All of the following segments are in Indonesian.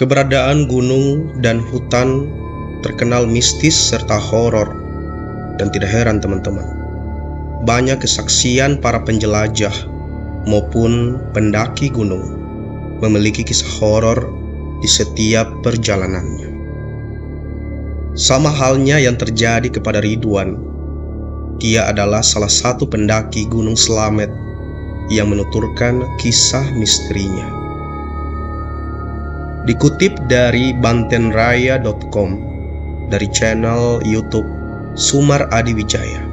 Keberadaan gunung dan hutan terkenal mistis serta horor, dan tidak heran teman-teman, banyak kesaksian para penjelajah maupun pendaki gunung memiliki kisah horor di setiap perjalanannya. Sama halnya yang terjadi kepada Ridwan. Dia adalah salah satu pendaki Gunung Slamet yang menuturkan kisah misterinya. Dikutip dari bantenraya.com dari channel YouTube Sumar Adi Wijaya,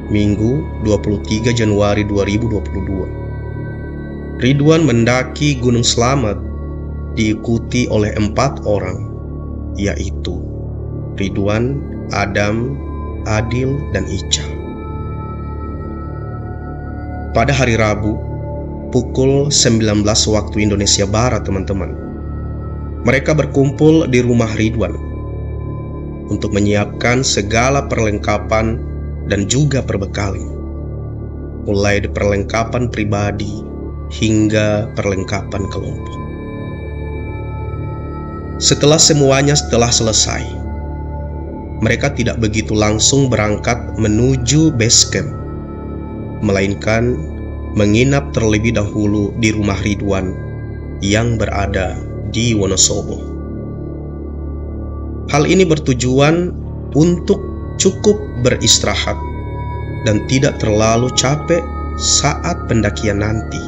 Minggu 23 Januari 2022. Ridwan mendaki Gunung Slamet diikuti oleh 4 orang, yaitu Ridwan, Adam, Adil, dan Ica. Pada hari Rabu, pukul 19 waktu Indonesia Barat, teman-teman, mereka berkumpul di rumah Ridwan untuk menyiapkan segala perlengkapan dan juga perbekalan, mulai dari perlengkapan pribadi hingga perlengkapan kelompok. Setelah semuanya selesai, mereka tidak begitu langsung berangkat menuju base camp, melainkan menginap terlebih dahulu di rumah Ridwan yang berada di Wonosobo. Hal ini bertujuan untuk cukup beristirahat dan tidak terlalu capek saat pendakian nanti.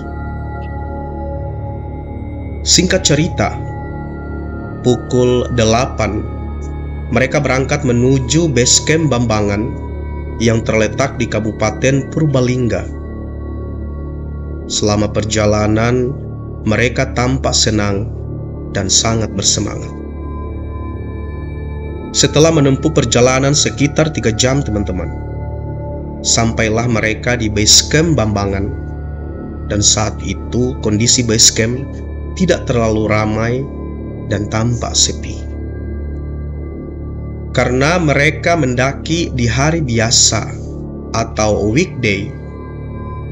Singkat cerita, pukul 8 mereka berangkat menuju base camp Bambangan yang terletak di Kabupaten Purbalingga. Selama perjalanan, mereka tampak senang dan sangat bersemangat. Setelah menempuh perjalanan sekitar 3 jam, teman-teman, sampailah mereka di base camp Bambangan. Dan saat itu kondisi base camp tidak terlalu ramai dan tampak sepi, karena mereka mendaki di hari biasa atau weekday.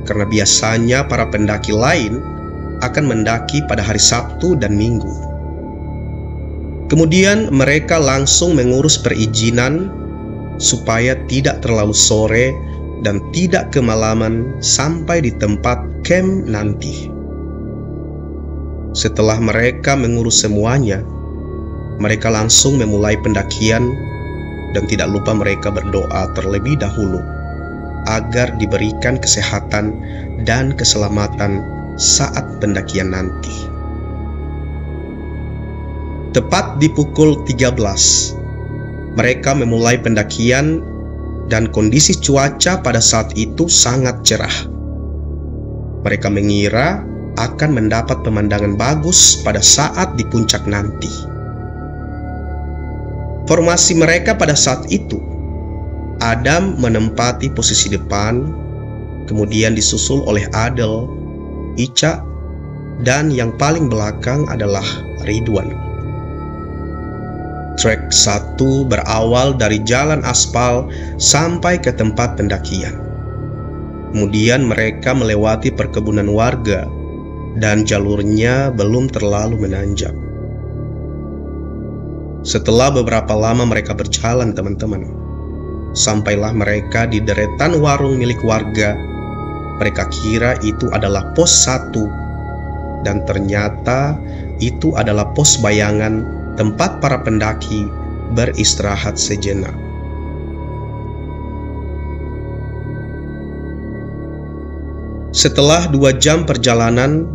Karena biasanya para pendaki lain akan mendaki pada hari Sabtu dan Minggu. Kemudian mereka langsung mengurus perizinan supaya tidak terlalu sore dan tidak kemalaman sampai di tempat camp nanti. Setelah mereka mengurus semuanya, mereka langsung memulai pendakian, dan tidak lupa mereka berdoa terlebih dahulu agar diberikan kesehatan dan keselamatan saat pendakian nanti. Tepat di pukul 13, mereka memulai pendakian dan kondisi cuaca pada saat itu sangat cerah. Mereka mengira akan mendapat pemandangan bagus pada saat di puncak nanti. Formasi mereka pada saat itu, Adam menempati posisi depan, kemudian disusul oleh Adel, Ica, dan yang paling belakang adalah Ridwan. Trek 1 berawal dari jalan aspal sampai ke tempat pendakian. Kemudian mereka melewati perkebunan warga dan jalurnya belum terlalu menanjak. Setelah beberapa lama mereka berjalan, teman-teman, sampailah mereka di deretan warung milik warga. Mereka kira itu adalah pos 1, dan ternyata itu adalah pos bayangan tempat para pendaki beristirahat sejenak. Setelah 2 jam perjalanan,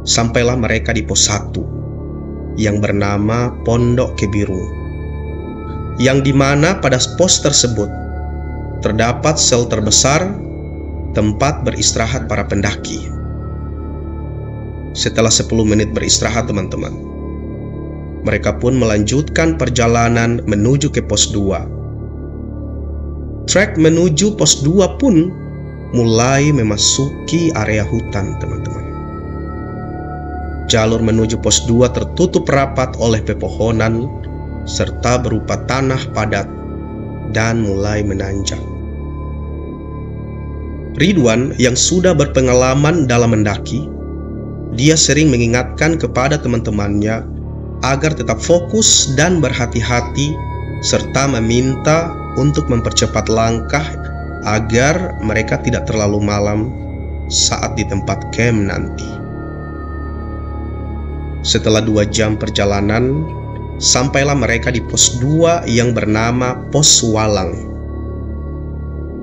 sampailah mereka di pos 1 yang bernama Pondok Kebirung, yang dimana pada pos tersebut terdapat sel terbesar tempat beristirahat para pendaki. Setelah 10 menit beristirahat, teman-teman, mereka pun melanjutkan perjalanan menuju ke pos 2. Trek menuju pos 2 pun mulai memasuki area hutan, teman-teman. Jalur menuju pos 2 tertutup rapat oleh pepohonan serta berupa tanah padat dan mulai menanjak. Ridwan yang sudah berpengalaman dalam mendaki dia sering mengingatkan kepada teman-temannya agar tetap fokus dan berhati-hati, serta meminta untuk mempercepat langkah agar mereka tidak terlalu malam saat di tempat camp nanti. Setelah 2 jam perjalanan, sampailah mereka di pos 2 yang bernama Pos Walang.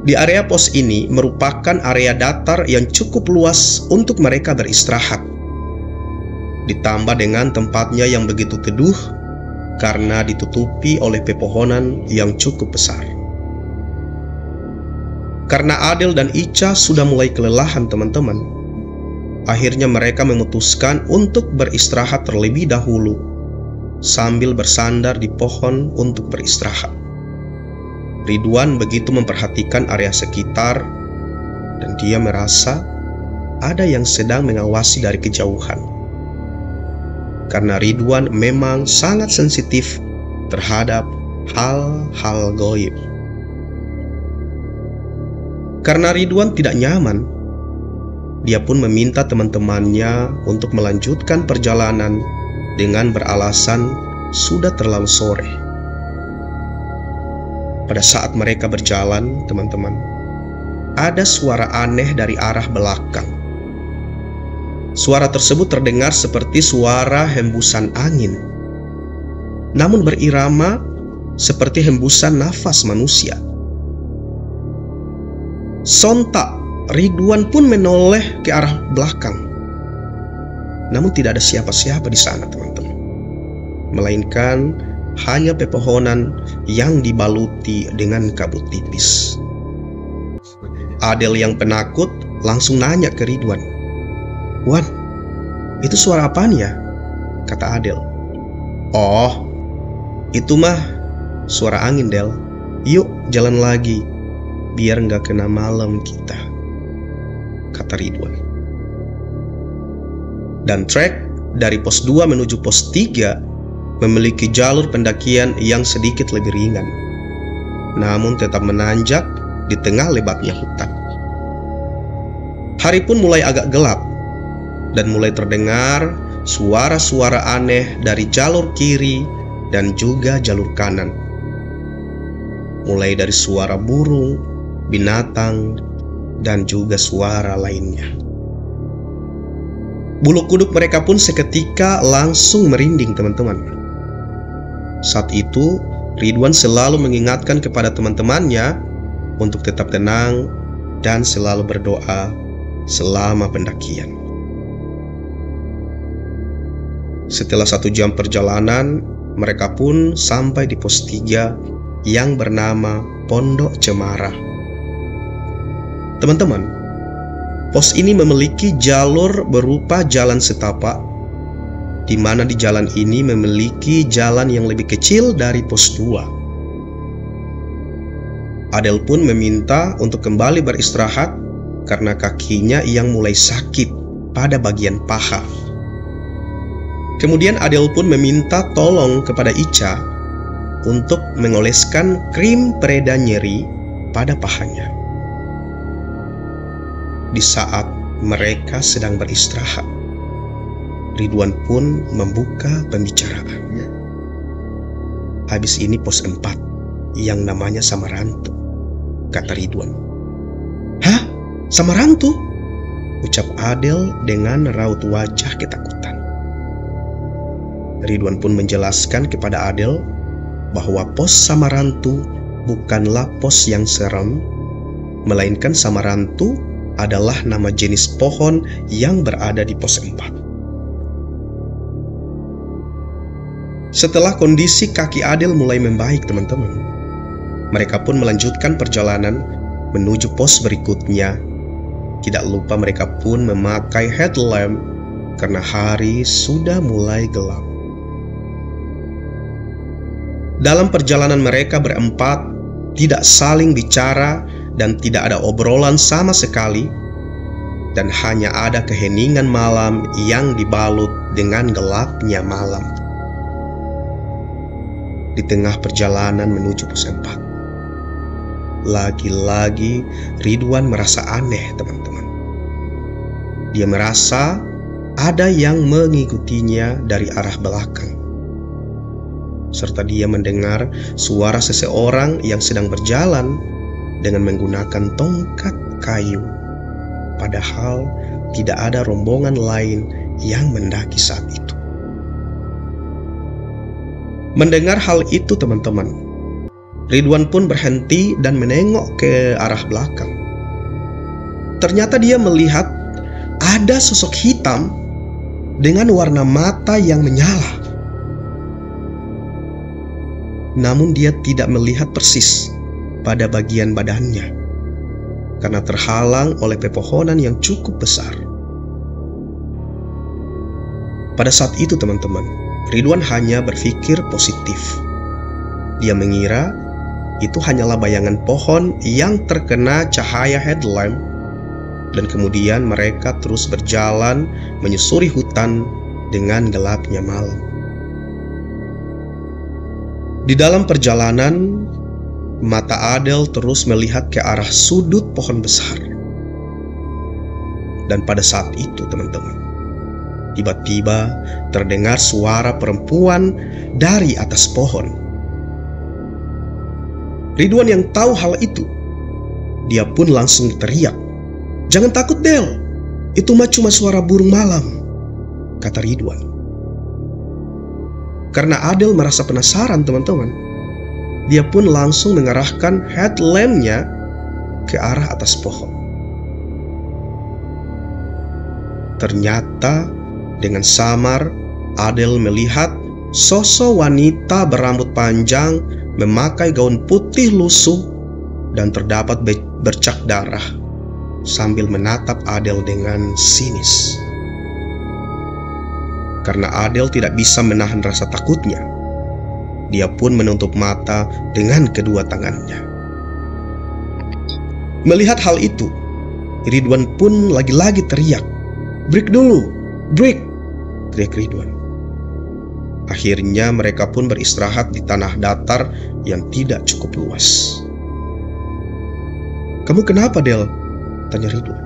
Di area pos ini merupakan area datar yang cukup luas untuk mereka beristirahat. Ditambah dengan tempatnya yang begitu teduh karena ditutupi oleh pepohonan yang cukup besar. Karena Adel dan Ica sudah mulai kelelahan teman-teman, akhirnya mereka memutuskan untuk beristirahat terlebih dahulu sambil bersandar di pohon untuk beristirahat. Ridwan begitu memperhatikan area sekitar dan dia merasa ada yang sedang mengawasi dari kejauhan. Karena Ridwan memang sangat sensitif terhadap hal-hal gaib. Karena Ridwan tidak nyaman, dia pun meminta teman-temannya untuk melanjutkan perjalanan dengan beralasan sudah terlalu sore. Pada saat mereka berjalan, teman-teman, ada suara aneh dari arah belakang. Suara tersebut terdengar seperti suara hembusan angin, namun berirama seperti hembusan nafas manusia. Sontak Ridwan pun menoleh ke arah belakang, namun tidak ada siapa-siapa di sana, teman-teman, melainkan hanya pepohonan yang dibaluti dengan kabut tipis. Adel yang penakut langsung nanya ke Ridwan, "Wan, itu suara apaan ya?" kata Adel. "Oh, itu mah suara angin, Del. Yuk jalan lagi, biar nggak kena malam kita," kata Ridwan. Dan trek dari pos 2 menuju pos 3 memiliki jalur pendakian yang sedikit lebih ringan, namun tetap menanjak di tengah lebatnya hutan. Hari pun mulai agak gelap dan mulai terdengar suara-suara aneh dari jalur kiri dan juga jalur kanan. Mulai dari suara burung, binatang, dan juga suara lainnya. Bulu kuduk mereka pun seketika langsung merinding, teman-teman. Saat itu, Ridwan selalu mengingatkan kepada teman-temannya untuk tetap tenang dan selalu berdoa selama pendakian. Setelah 1 jam perjalanan, mereka pun sampai di pos 3 yang bernama Pondok Cemara. Teman-teman, pos ini memiliki jalur berupa jalan setapak, di mana di jalan ini memiliki jalan yang lebih kecil dari pos 2. Adel pun meminta untuk kembali beristirahat karena kakinya yang mulai sakit pada bagian paha. Kemudian Adel pun meminta tolong kepada Ica untuk mengoleskan krim pereda nyeri pada pahanya. Di saat mereka sedang beristirahat, Ridwan pun membuka pembicaraannya. "Habis ini pos 4 yang namanya Samarantu," kata Ridwan. "Hah? Samarantu?" ucap Adel dengan raut wajah ketakutan. Ridwan pun menjelaskan kepada Adel bahwa pos Samarantu bukanlah pos yang serem, melainkan Samarantu adalah nama jenis pohon yang berada di pos 4. Setelah kondisi kaki Adel mulai membaik, teman-teman, mereka pun melanjutkan perjalanan menuju pos berikutnya. Tidak lupa mereka pun memakai headlamp karena hari sudah mulai gelap. Dalam perjalanan mereka berempat tidak saling bicara dan tidak ada obrolan sama sekali, dan hanya ada keheningan malam yang dibalut dengan gelapnya malam. Di tengah perjalanan menuju pos 4, lagi-lagi Ridwan merasa aneh, teman-teman. Dia merasa ada yang mengikutinya dari arah belakang. Serta dia mendengar suara seseorang yang sedang berjalan dengan menggunakan tongkat kayu. Padahal tidak ada rombongan lain yang mendaki saat itu. Mendengar hal itu teman-teman, Ridwan pun berhenti dan menengok ke arah belakang. Ternyata dia melihat ada sosok hitam dengan warna mata yang menyala. Namun dia tidak melihat persis pada bagian badannya karena terhalang oleh pepohonan yang cukup besar. Pada saat itu teman-teman, Ridwan hanya berpikir positif. Dia mengira itu hanyalah bayangan pohon yang terkena cahaya headlamp, dan kemudian mereka terus berjalan menyusuri hutan dengan gelapnya malam. Di dalam perjalanan, mata Adele terus melihat ke arah sudut pohon besar. Dan pada saat itu teman-teman, tiba-tiba terdengar suara perempuan dari atas pohon. Ridwan yang tahu hal itu, dia pun langsung teriak, "Jangan takut Del, itu mah cuma suara burung malam," kata Ridwan. Karena Adele merasa penasaran teman-teman, dia pun langsung mengarahkan headlampnya ke arah atas pohon. Ternyata dengan samar Adele melihat sosok wanita berambut panjang memakai gaun putih lusuh dan terdapat bercak darah sambil menatap Adele dengan sinis. Karena Adele tidak bisa menahan rasa takutnya, dia pun menutup mata dengan kedua tangannya. Melihat hal itu, Ridwan pun lagi-lagi teriak, "Break dulu, break!" teriak Ridwan. Akhirnya mereka pun beristirahat di tanah datar yang tidak cukup luas. "Kamu kenapa, Del?" tanya Ridwan.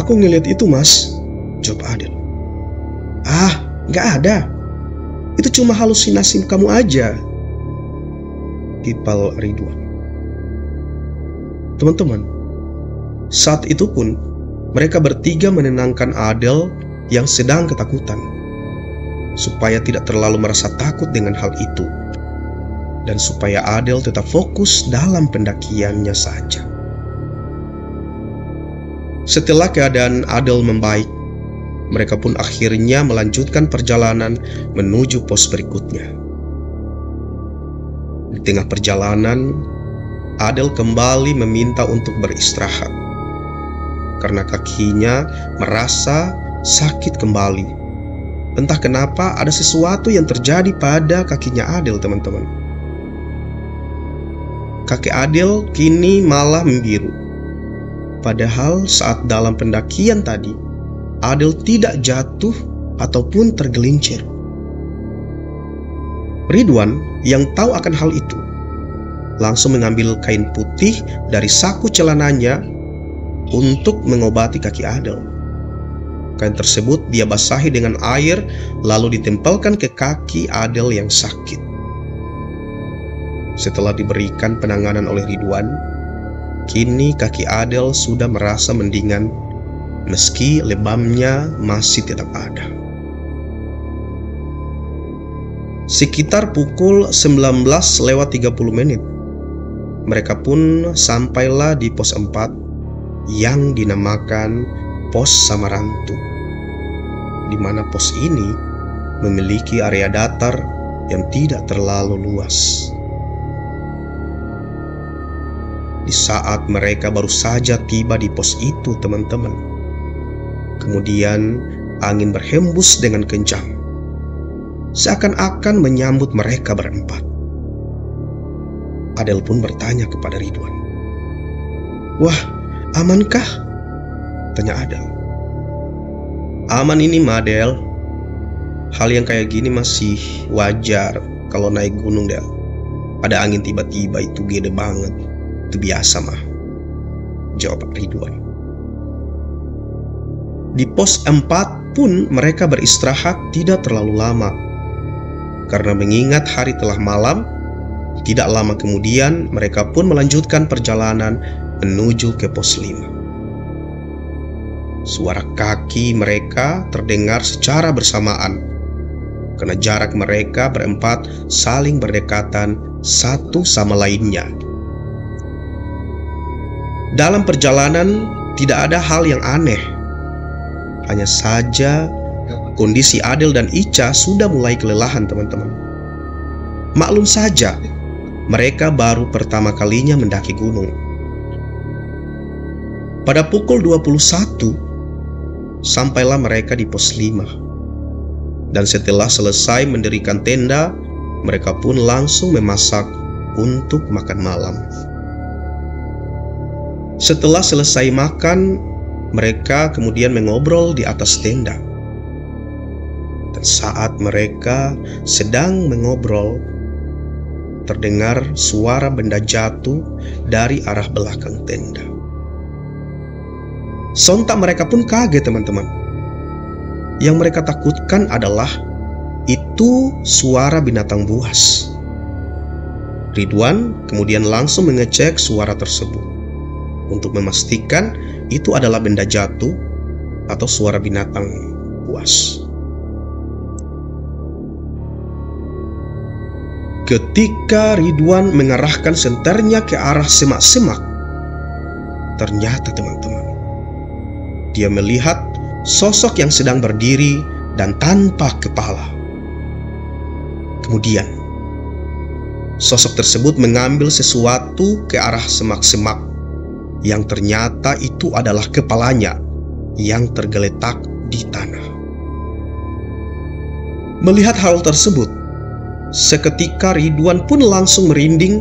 "Aku ngeliat itu, Mas," jawab Adele. "Ah, gak ada. Itu cuma halusinasi kamu aja," tipal Ridwan. Teman-teman, saat itu pun mereka bertiga menenangkan Adele yang sedang ketakutan, supaya tidak terlalu merasa takut dengan hal itu, dan supaya Adele tetap fokus dalam pendakiannya saja. Setelah keadaan Adele membaik, mereka pun akhirnya melanjutkan perjalanan menuju pos berikutnya. Di tengah perjalanan, Adele kembali meminta untuk beristirahat karena kakinya merasa sakit kembali. Entah kenapa ada sesuatu yang terjadi pada kakinya Adele, teman-teman. Kaki Adele kini malah membiru. Padahal saat dalam pendakian tadi, Adele tidak jatuh ataupun tergelincir. Ridwan yang tahu akan hal itu langsung mengambil kain putih dari saku celananya untuk mengobati kaki Adele. Kain tersebut dia basahi dengan air lalu ditempelkan ke kaki Adele yang sakit. Setelah diberikan penanganan oleh Ridwan, kini kaki Adele sudah merasa mendingan meski lebamnya masih tetap ada. Sekitar pukul 19:30, mereka pun sampailah di pos 4 yang dinamakan Pos Samarantu, di mana pos ini memiliki area datar yang tidak terlalu luas. Di saat mereka baru saja tiba di pos itu, teman-teman, kemudian angin berhembus dengan kencang, seakan-akan menyambut mereka berempat. Adele pun bertanya kepada Ridwan, "Wah, amankah?" tanya Adele. "Aman ini, Adele. Hal yang kayak gini masih wajar kalau naik gunung, Del. Ada angin tiba-tiba itu gede banget. Itu biasa mah," jawab Ridwan. Di pos 4 pun mereka beristirahat tidak terlalu lama. Karena mengingat hari telah malam, tidak lama kemudian mereka pun melanjutkan perjalanan menuju ke pos 5. Suara kaki mereka terdengar secara bersamaan, karena jarak mereka berempat saling berdekatan satu sama lainnya. Dalam perjalanan tidak ada hal yang aneh. Hanya saja kondisi Adel dan Ica sudah mulai kelelahan, teman-teman. Maklum saja, mereka baru pertama kalinya mendaki gunung. Pada pukul 21, sampailah mereka di pos 5. Dan setelah selesai mendirikan tenda, mereka pun langsung memasak untuk makan malam. Setelah selesai makan, mereka kemudian mengobrol di atas tenda. Dan saat mereka sedang mengobrol, terdengar suara benda jatuh dari arah belakang tenda. Sontak mereka pun kaget, teman-teman. Yang mereka takutkan adalah itu suara binatang buas. Ridwan kemudian langsung mengecek suara tersebut untuk memastikan itu adalah benda jatuh atau suara binatang buas. Ketika Ridwan mengarahkan senternya ke arah semak-semak, ternyata, teman-teman, dia melihat sosok yang sedang berdiri dan tanpa kepala. Kemudian, sosok tersebut mengambil sesuatu ke arah semak-semak, yang ternyata itu adalah kepalanya yang tergeletak di tanah. Melihat hal tersebut, seketika Ridwan pun langsung merinding,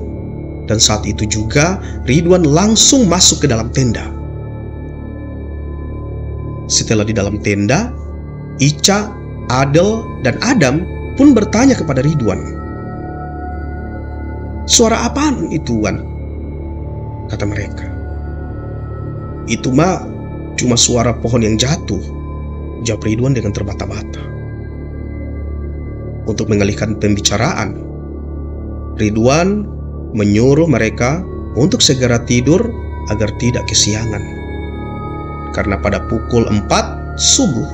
dan saat itu juga Ridwan langsung masuk ke dalam tenda. Setelah di dalam tenda, Ica, Adel, dan Adam pun bertanya kepada Ridwan. "Suara apaan itu, Wan?" kata mereka. "Itu mah cuma suara pohon yang jatuh," jawab Ridwan dengan terbata-bata. Untuk mengalihkan pembicaraan, Ridwan menyuruh mereka untuk segera tidur agar tidak kesiangan. Karena pada pukul 4 subuh,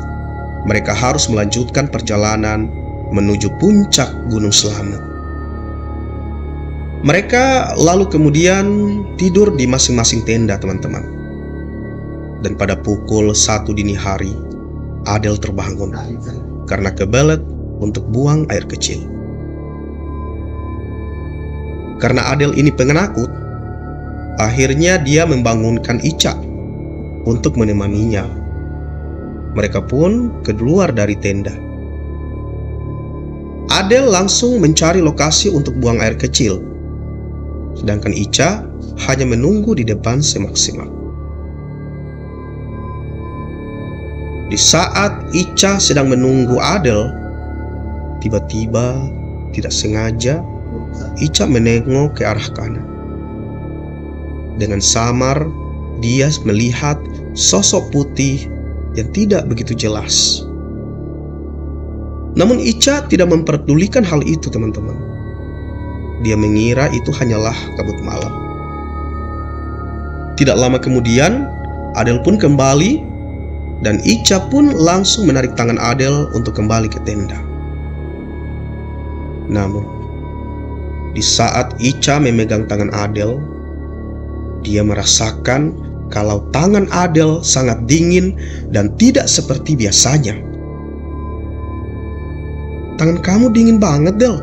mereka harus melanjutkan perjalanan menuju puncak Gunung Slamet. Mereka lalu kemudian tidur di masing-masing tenda, teman-teman. Dan pada pukul 1 dini hari, Adel terbangun karena kebelet untuk buang air kecil. Karena Adel ini penakut, akhirnya dia membangunkan Ica untuk menemaninya. Mereka pun keluar dari tenda. Adel langsung mencari lokasi untuk buang air kecil, sedangkan Ica hanya menunggu di depan semak-semak. Di saat Ica sedang menunggu Adel, tiba-tiba tidak sengaja Ica menengok ke arah kanan. Dengan samar dia melihat sosok putih yang tidak begitu jelas. Namun Ica tidak memperdulikan hal itu, teman-teman. Dia mengira itu hanyalah kabut malam. Tidak lama kemudian, Adel pun kembali, dan Ica pun langsung menarik tangan Adel untuk kembali ke tenda. Namun, di saat Ica memegang tangan Adel, dia merasakan kalau tangan Adel sangat dingin dan tidak seperti biasanya. "Tangan kamu dingin banget, Del,"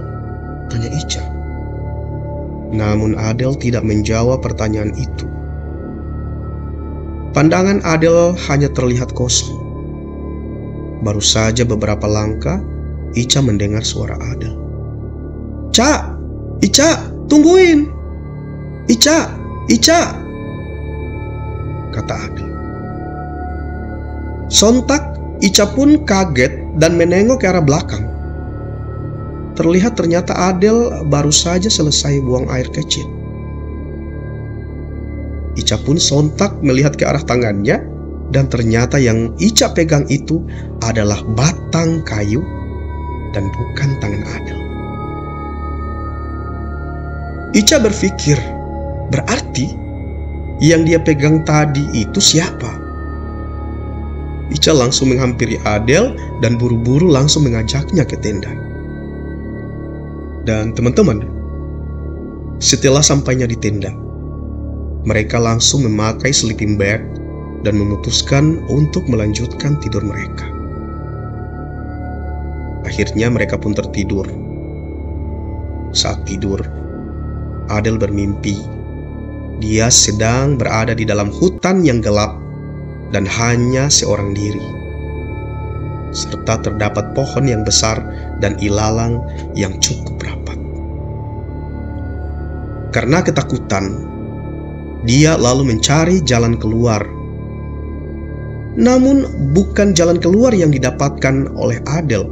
tanya Ica. Namun Adel tidak menjawab pertanyaan itu. Pandangan Adel hanya terlihat kosong. Baru saja beberapa langkah, Ica mendengar suara Adel. "Ca, Ica, tungguin! Ica, Ica!" kata Adel. Sontak Ica pun kaget dan menengok ke arah belakang. Terlihat ternyata Adel baru saja selesai buang air kecil. Ica pun sontak melihat ke arah tangannya dan ternyata yang Ica pegang itu adalah batang kayu dan bukan tangan Adel. Ica berpikir, berarti yang dia pegang tadi itu siapa? Ica langsung menghampiri Adel dan buru-buru langsung mengajaknya ke tenda. Dan teman-teman, setelah sampainya di tenda, mereka langsung memakai sleeping bag dan memutuskan untuk melanjutkan tidur mereka. Akhirnya mereka pun tertidur. Saat tidur, Adel bermimpi dia sedang berada di dalam hutan yang gelap dan hanya seorang diri, serta terdapat pohon yang besar dan ilalang yang cukup rapat. Karena ketakutan, dia lalu mencari jalan keluar. Namun bukan jalan keluar yang didapatkan oleh Adel.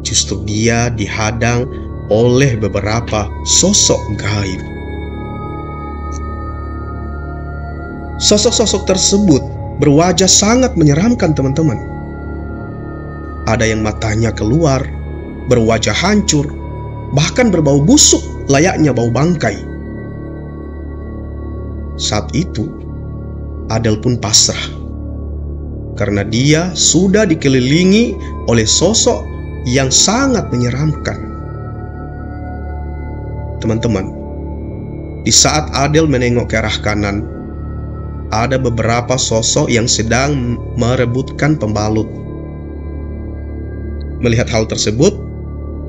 Justru dia dihadang oleh beberapa sosok gaib. Sosok-sosok tersebut berwajah sangat menyeramkan, teman-teman. Ada yang matanya keluar, berwajah hancur, bahkan berbau busuk layaknya bau bangkai. Saat itu, Adel pun pasrah, karena dia sudah dikelilingi oleh sosok yang sangat menyeramkan. Teman-teman, di saat Adel menengok ke arah kanan, ada beberapa sosok yang sedang merebutkan pembalut. Melihat hal tersebut,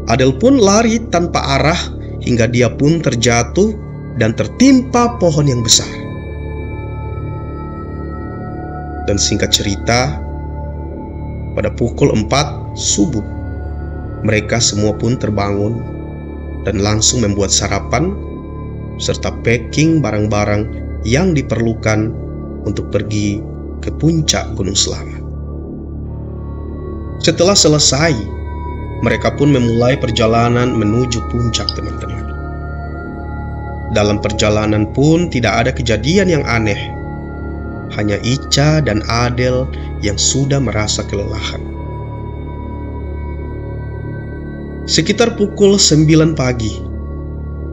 Adel pun lari tanpa arah hingga dia pun terjatuh dan tertimpa pohon yang besar. Dan singkat cerita, pada pukul 4 subuh, mereka semua pun terbangun dan langsung membuat sarapan serta packing barang-barang yang diperlukan untuk pergi ke puncak Gunung Slamet. Setelah selesai, mereka pun memulai perjalanan menuju puncak, teman-teman. Dalam perjalanan pun tidak ada kejadian yang aneh. Hanya Ica dan Adel yang sudah merasa kelelahan. Sekitar pukul 9 pagi,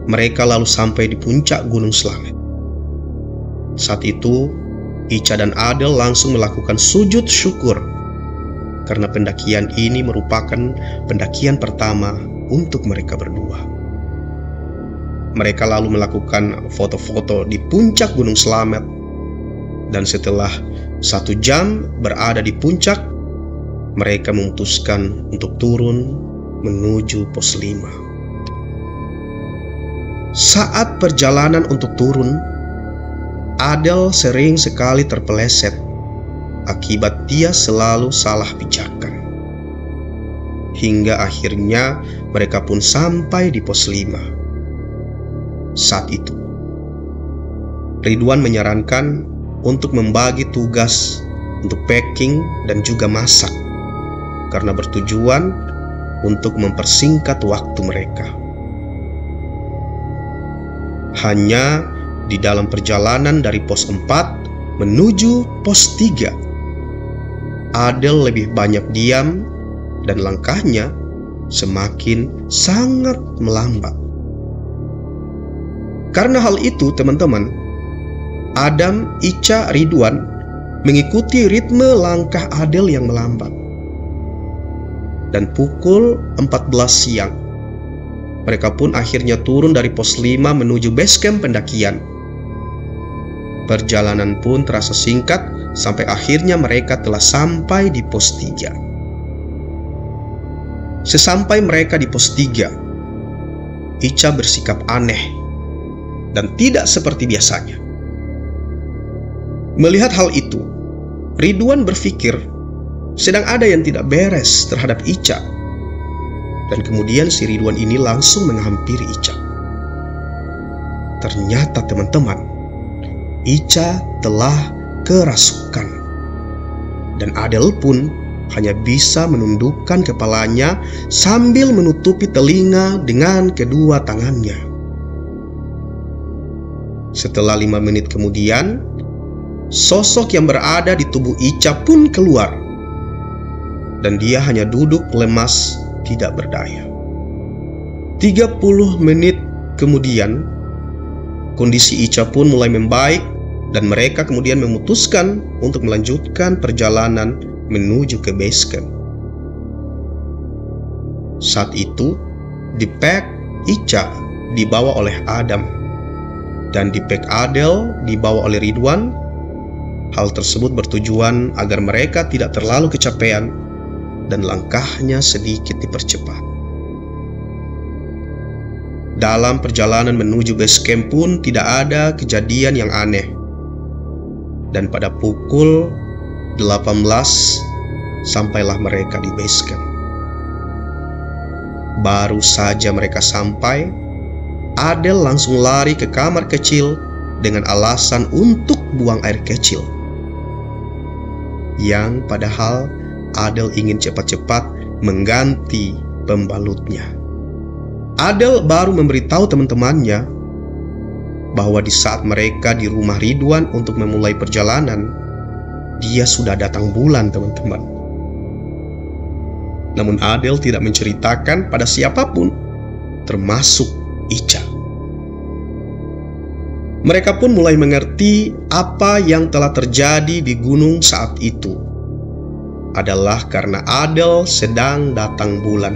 mereka lalu sampai di puncak Gunung Slamet. Saat itu, Ica dan Adel langsung melakukan sujud syukur karena pendakian ini merupakan pendakian pertama untuk mereka berdua. Mereka lalu melakukan foto-foto di puncak Gunung Slamet, dan setelah 1 jam berada di puncak, mereka memutuskan untuk turun menuju pos 5. Saat perjalanan untuk turun, Adel sering sekali terpeleset akibat dia selalu salah pijakan. Hingga akhirnya mereka pun sampai di pos 5. Saat itu, Ridwan menyarankan untuk membagi tugas untuk packing dan juga masak, karena bertujuan untuk mempersingkat waktu mereka. Hanya di dalam perjalanan dari pos 4 menuju pos 3, Adel lebih banyak diam dan langkahnya semakin sangat melambat. Karena hal itu, teman-teman, Adam, Ica, Ridwan mengikuti ritme langkah Adel yang melambat. Dan pukul 14 siang, mereka pun akhirnya turun dari pos 5 menuju base camp pendakian. Perjalanan pun terasa singkat sampai akhirnya mereka telah sampai di pos 3. Sesampai mereka di pos 3, Ica bersikap aneh dan tidak seperti biasanya. Melihat hal itu, Ridwan berpikir sedang ada yang tidak beres terhadap Ica. Dan kemudian si Ridwan ini langsung menghampiri Ica. Ternyata, teman-teman, Ica telah kerasukan. Dan Adel pun hanya bisa menundukkan kepalanya sambil menutupi telinga dengan kedua tangannya. Setelah 5 menit kemudian, sosok yang berada di tubuh Ica pun keluar, dan dia hanya duduk lemas, tidak berdaya. 30 menit kemudian, kondisi Ica pun mulai membaik, dan mereka kemudian memutuskan untuk melanjutkan perjalanan menuju ke base camp. Saat itu, di pack Ica dibawa oleh Adam, dan di pack Adel dibawa oleh Ridwan. Hal tersebut bertujuan agar mereka tidak terlalu kecapean dan langkahnya sedikit dipercepat. Dalam perjalanan menuju base camp pun tidak ada kejadian yang aneh. Dan pada pukul 18 sampailah mereka di base camp. Baru saja mereka sampai, Adel langsung lari ke kamar kecil dengan alasan untuk buang air kecil. Yang padahal Adel ingin cepat-cepat mengganti pembalutnya. Adel baru memberitahu teman-temannya bahwa di saat mereka di rumah Ridwan untuk memulai perjalanan, dia sudah datang bulan, teman-teman. Namun Adel tidak menceritakan pada siapapun, termasuk Ica. Mereka pun mulai mengerti apa yang telah terjadi di gunung saat itu adalah karena Adel sedang datang bulan.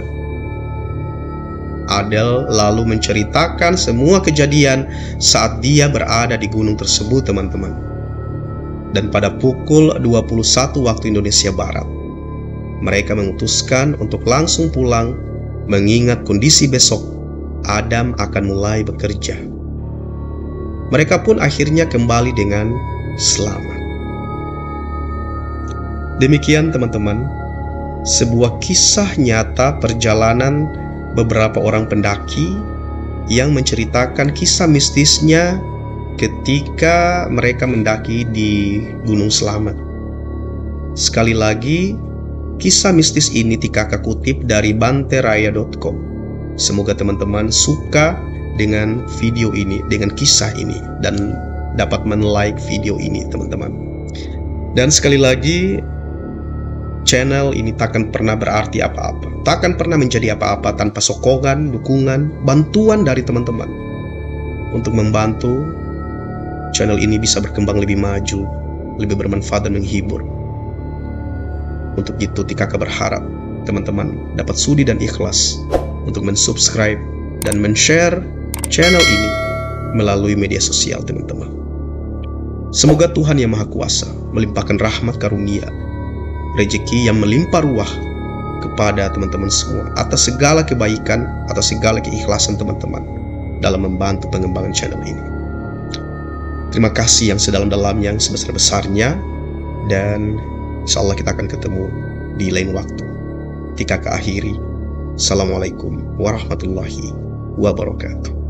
Adel lalu menceritakan semua kejadian saat dia berada di gunung tersebut, teman-teman. Dan pada pukul 21 waktu Indonesia Barat, mereka memutuskan untuk langsung pulang, mengingat kondisi besok Adam akan mulai bekerja. Mereka pun akhirnya kembali dengan selamat. Demikian, teman-teman, sebuah kisah nyata perjalanan beberapa orang pendaki yang menceritakan kisah mistisnya ketika mereka mendaki di Gunung Selamat. Sekali lagi, kisah mistis ini Tikaka kutip dari banteraya.com. Semoga teman-teman suka dengan video ini, dengan kisah ini, dan dapat men-like video ini, teman-teman. Dan sekali lagi, channel ini takkan pernah berarti apa-apa, takkan pernah menjadi apa-apa tanpa sokongan, dukungan, bantuan dari teman-teman untuk membantu channel ini bisa berkembang lebih maju, lebih bermanfaat dan menghibur. Untuk itu Tikaka berharap teman-teman dapat sudi dan ikhlas untuk mensubscribe dan men-share channel ini melalui media sosial, teman-teman. Semoga Tuhan Yang Maha Kuasa melimpahkan rahmat karunia, rezeki yang melimpah ruah kepada teman-teman semua atas segala kebaikan, atas segala keikhlasan teman-teman dalam membantu pengembangan channel ini. Terima kasih yang sedalam-dalamnya, yang sebesar-besarnya, dan insya Allah kita akan ketemu di lain waktu. Tikaka akhiri. Assalamualaikum warahmatullahi wabarakatuh.